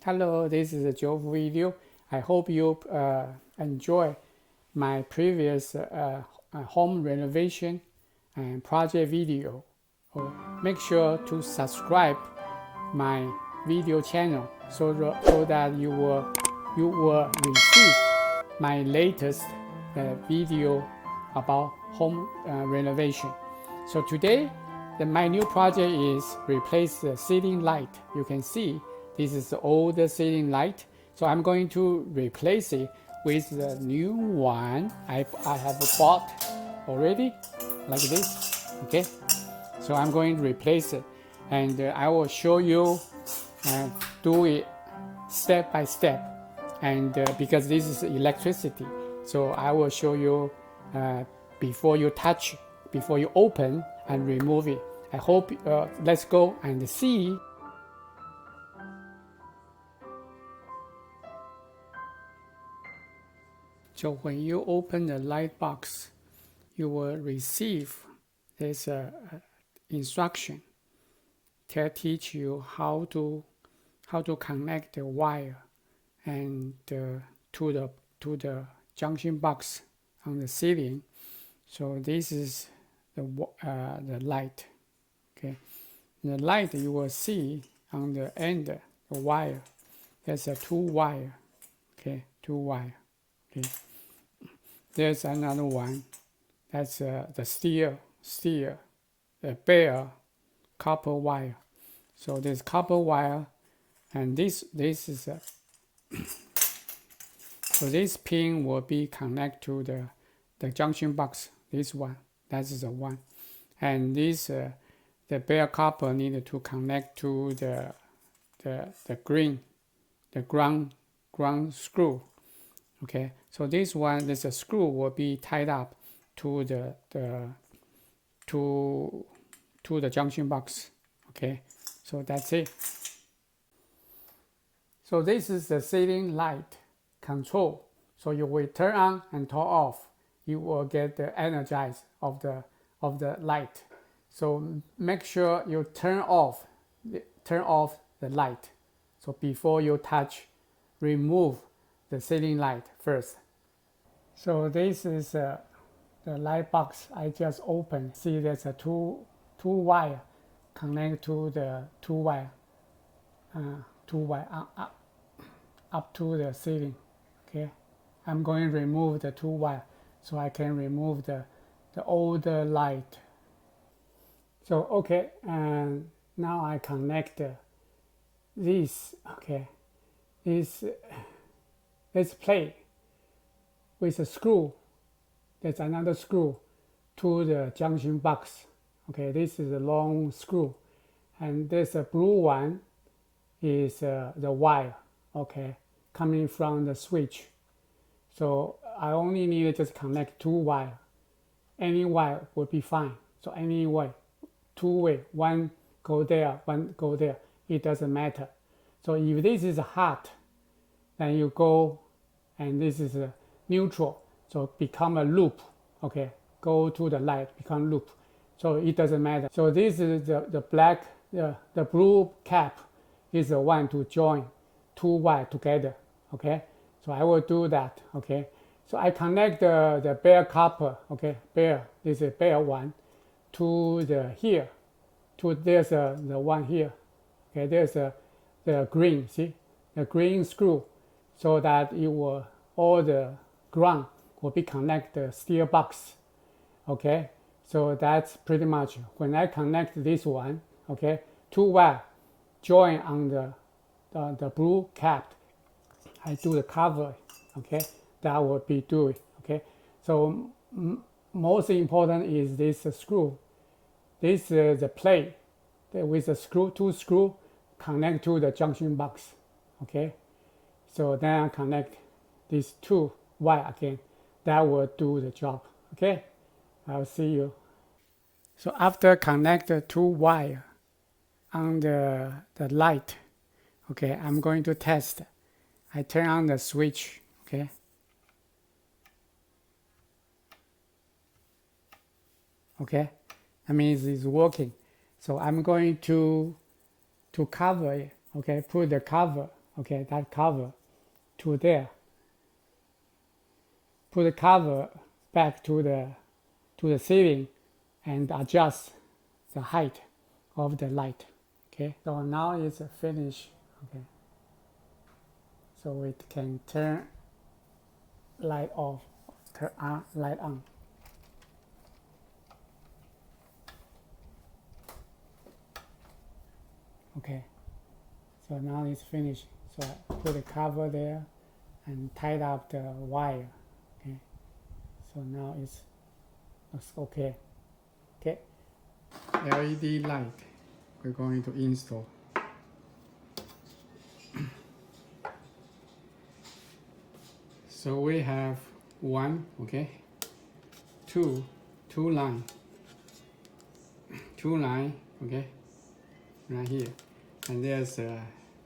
Hello, this is Joe video. I hope you enjoy my previous home renovation and project video. Make sure to subscribe my video channel so that you will receive my latest video about home renovation. So today, my new project is replace the ceiling light. You can see this is the old ceiling light. So I'm going to replace it with the new one I have bought already, like this. Okay. So I'm going to replace it, and I will show you do it step by step. And because this is electricity, so I will show you before you touch, before you open and remove it. I hope let's go and see. So when you open the light box, you will receive this instruction to teach you how to connect the wire and to the junction box on the ceiling. So this is the light. Okay, the light you will see on the end, the wire. There's a two wire. Okay, two wire. Okay. There's another one. That's the steel, the bare copper wire. So this copper wire, and this is a so this pin will be connected to the junction box. This one, that is the one, and this the bare copper needed to connect to the ground screw. Okay, so this one, this screw will be tied up to the junction box. Okay, so that's it. So this is the ceiling light control. So you will turn on and turn off. You will get the energize of the light. So make sure you turn off the light. So before you touch, remove the ceiling light first. So this is the light box I just opened. See, there's a two wire connect to the two wire up to the ceiling. Okay, I'm going to remove the two wire so I can remove the older light. So okay, and now I connect this. Okay, let's play with a screw. There's another screw to the junction box. Okay, this is a long screw, and this blue one is the wire. Okay, coming from the switch. So I only need to just connect two wire. Any wire would be fine. So any way, two way, one go there, one go there. It doesn't matter. So if this is hot, then you go, and this is a neutral, so become a loop. Okay, go to the light, become loop. So it doesn't matter. So this is the black, the blue cap is the one to join two wire together. Okay, so I will do that. Okay, so I connect the bare copper. Okay, bare, this is bare one, to the here, to there's the one here. Okay, there's the green, see, the green screw, so that it will, all the ground will be connected steel box. Okay, so that's pretty much when I connect this one. Okay, two wire join on the blue cap. I do the cover. Okay, that will be doing. Okay, so most important is this screw. This is the plate with the screw, two screw connect to the junction box. Okay, so then I connect these two wire again. That will do the job. Okay, I'll see you. So after connect the two wire on the light, okay, I'm going to test. I turn on the switch. Okay, okay, that means it's working. So I'm going to cover it. Okay, put the cover. okay, that cover to there. Put the cover back to the ceiling and adjust the height of the light. Okay, so now it's finished. Okay, so it can turn light off, turn on, light on. Okay, so now it's finished. So I put the cover there and tied up the wire. Okay, so now it looks okay. Okay, LED light we're going to install. So we have one, okay, two line, okay, right here, and there's a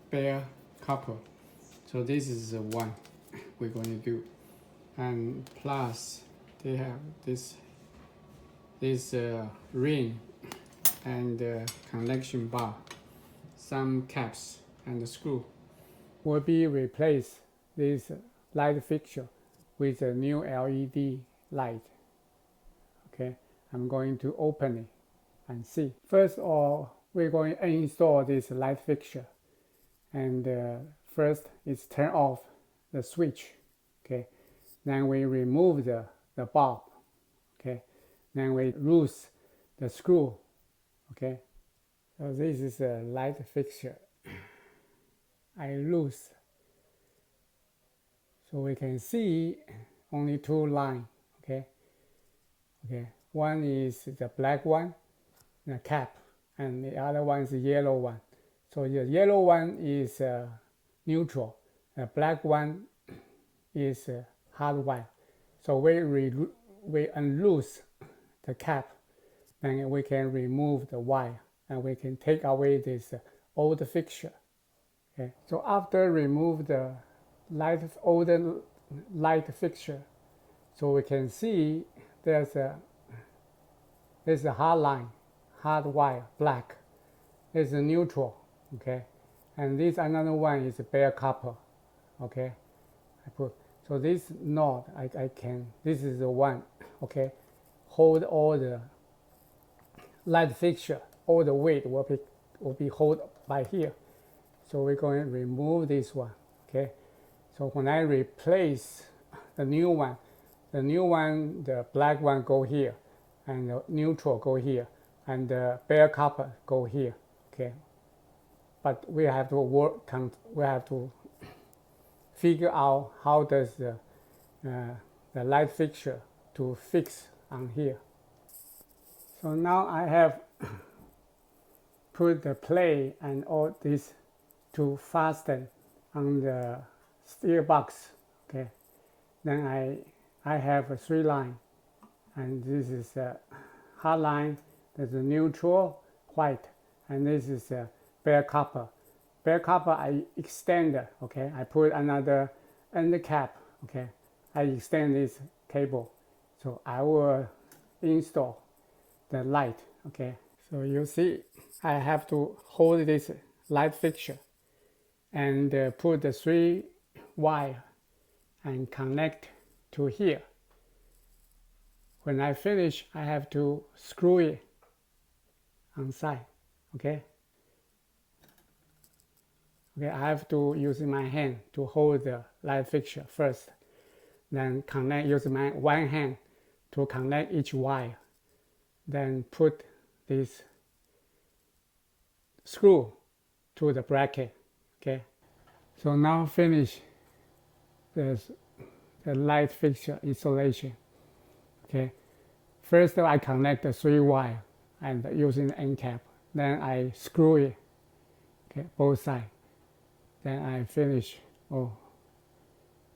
bare copper. So this is the one we're going to do, and plus they have this ring and connection bar, some caps and a screw. Will be replaced this light fixture with a new LED light. Okay, I'm going to open it and see. First of all, we're going to install this light fixture, and first is turn off the switch. Okay, then we remove the bulb. Okay, then we loose the screw. Okay, so this is a light fixture. I loose, so we can see only two lines. Okay, one is the black one, the cap, and the other one is the yellow one. So the yellow one is neutral, the black one is hot wire. So we unloose the cap, then we can remove the wire and we can take away this old fixture. Okay, so after remove the older light fixture, so we can see there's a hot line, hot wire, black. There's a neutral, okay, and this another one is bare copper. Okay, so this node I can, this is the one, okay, hold all the light fixture, all the weight will be held by here. So we're going to remove this one. Okay, so when I replace the new one, the black one go here, and the neutral go here, and the bare copper go here. Okay, but we have to we have to figure out how does the light fixture to fix on here. So now I have put the plate and all this to fasten on the steel box. Okay, then I have a 3 line, and this is a hot line, there's a neutral white, and this is a bare copper. Bare copper I extend, okay, I put another end cap. Okay, I extend this cable, so I will install the light. Okay, so you see I have to hold this light fixture and put the 3 wire and connect to here. When I finish, I have to screw it on side. Okay, I have to use my hand to hold the light fixture first, then use my one hand to connect each wire, then put this screw to the bracket. Okay, so now finish the light fixture installation. Okay, first I connect the 3 wire and using the end cap, then I screw it, okay, both sides, then I finish. Oh,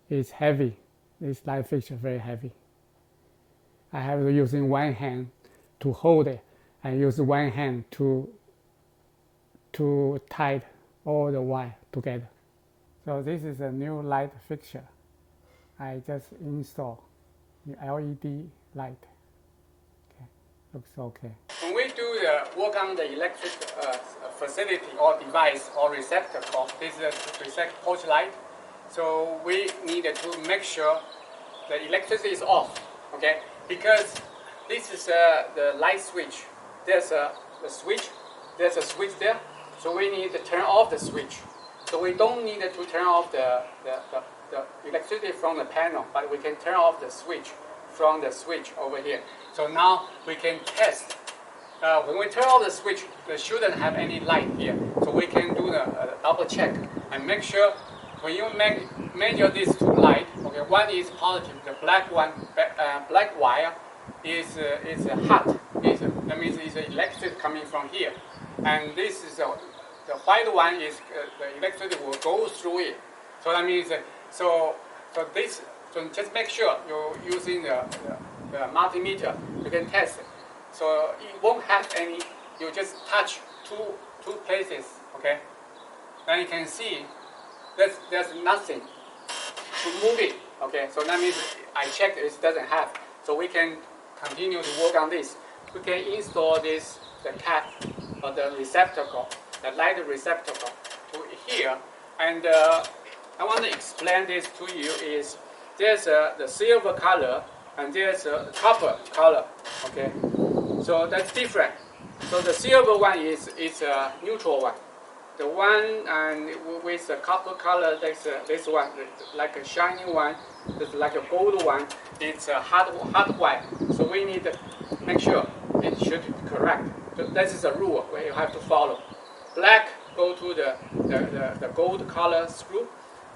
it's heavy, this light fixture very heavy. I have to using one hand to hold it and use one hand to tie all the wire together. So this is a new light fixture. I just installed the LED light. Okay, looks okay. When we do the work on the electric facility or device or receptacle. This is a porch light. So we need to make sure the electricity is off, okay? Because this is the light switch. There's a switch. There's a switch there. So we need to turn off the switch. So we don't need to turn off the electricity from the panel, but we can turn off the switch from the switch over here. So now we can test. When we turn off the switch, it shouldn't have any light here. So we can do the double check and make sure when you measure these two lights, okay, one is positive, the black one, black wire is hot. That means it's electricity coming from here, and this is the white one is the electricity will go through it. So that means so just make sure you're using the multimeter. You can test it. So it won't have any. You just touch two places, okay? Then you can see there's nothing to move it, okay? So that means I checked it doesn't have. So we can continue to work on this. We can install the cap or the receptacle, the light receptacle to here. And I want to explain this to you is there's the silver color and there's a copper color, okay? So that's different. So the silver one is a neutral one. The one and with the copper color, that's this one, like a shiny one, it's like a gold one. It's a hot white. So we need to make sure it should be correct. So this is a rule where you have to follow. Black go to the gold color screw,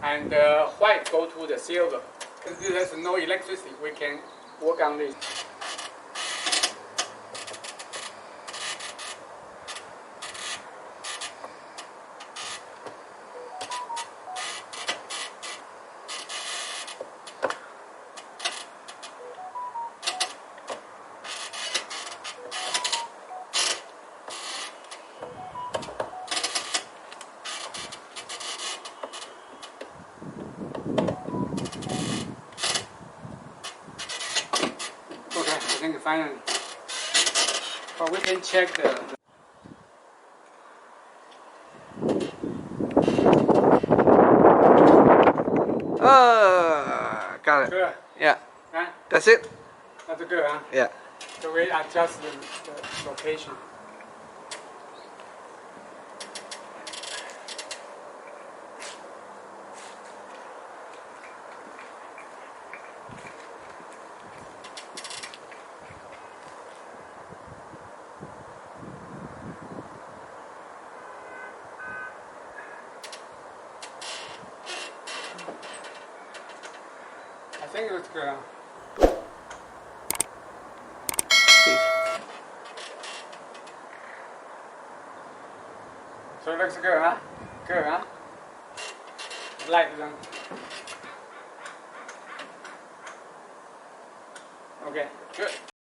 and white go to the silver. Because there's no electricity, we can work on this. I think finally, but we can check the got it. good. Yeah. Huh? That's it? That's good, huh? Yeah. So we adjust the location. I think it looks good, huh? So it looks good, huh? Good, huh? Light them. Okay, good.